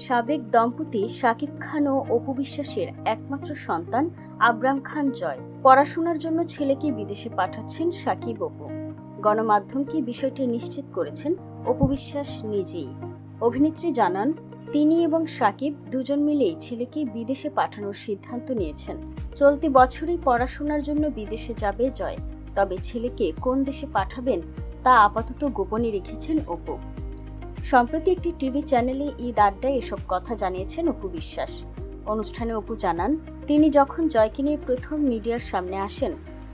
সাবেক দম্পতি শাকিব খান ও অপু বিশ্বাসের একমাত্র সন্তান আবরাম খান জয়। পড়াশোনার জন্য ছেলেকে বিদেশে পাঠাচ্ছেন শাকিব অপু। গণমাধ্যমকে বিষয়টি নিশ্চিত করেছেন অপু বিশ্বাস নিজেই। অভিনেত্রী জানান, তিনি এবং শাকিব দুজন মিলেই ছেলেকে বিদেশে পাঠানোর সিদ্ধান্ত নিয়েছেন। চলতি বছরই পড়াশোনার জন্য বিদেশে যাবে জয়। তবে ছেলেকে কোন দেশে পাঠাবেন তা আপাতত গোপনে রেখেছেন অপু। সম্প্রতি একটি টিভি চ্যানেলে ঈদ আড্ডায় এসব কথা জানিয়েছেন অপু বিশ্বাস। অনুষ্ঠানে অপু জানান, তিনি যখন জয়কে নিয়ে প্রথম মিডিয়ার সামনে আসেন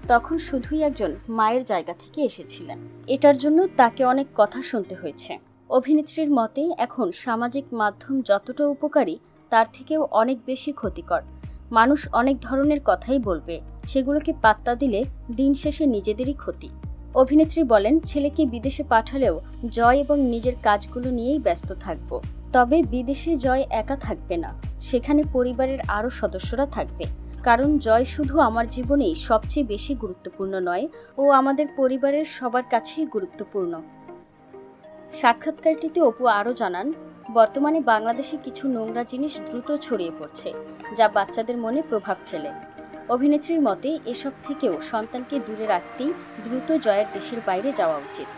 তখন শুধুই একজন মায়ের জায়গা থেকে এসেছিলেন। এটার জন্য তাকে অনেক কথা শুনতে হয়েছে। অভিনেত্রীর মতে, এখন সামাজিক মাধ্যম যতটা উপকারী তার থেকেও অনেক বেশি ক্ষতিকর। মানুষ অনেক ধরনের কথাই বলবে, সেগুলোকে পাত্তা দিলে দিন শেষে নিজেদেরই ক্ষতি। অভিনেত্রী বলেন, ছেলেকে বিদেশে পাঠালেও জয় এবং নিজের কাজগুলো নিয়েই ব্যস্ত থাকব। তবে বিদেশে জয় একা থাকবে না, সেখানে পরিবারের আরও সদস্যরা থাকবে। কারণ জয় শুধু আমার জীবনেই সবচেয়ে বেশি গুরুত্বপূর্ণ নয়, ও আমাদের পরিবারের সবার কাছেই গুরুত্বপূর্ণ। সাক্ষাৎকারটিতে অপু আরও জানান, বর্তমানে বাংলাদেশে কিছু নোংরা জিনিস দ্রুত ছড়িয়ে পড়ছে, যা বাচ্চাদের মনে প্রভাব ফেলে। অভিনেত্রীর মতে, এসব থেকেও সন্তানকে দূরে রাখতেই দ্রুত জয়ের দেশের বাইরে যাওয়া উচিত।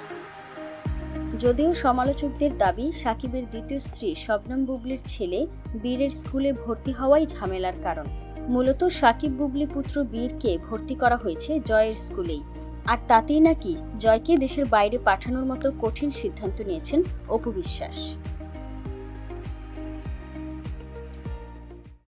যদিও সমালোচকদের দাবি, শাকিবের দ্বিতীয় স্ত্রী শবনম বুবলির ছেলে বীরের স্কুলে ভর্তি হওয়াই ঝামেলার কারণ। মূলত শাকিব বুবলি পুত্র বীরকে ভর্তি করা হয়েছে জয়ের স্কুলেই, আর তাতেই নাকি জয়কে দেশের বাইরে পাঠানোর মতো কঠিন সিদ্ধান্ত নিয়েছেন অপু বিশ্বাস।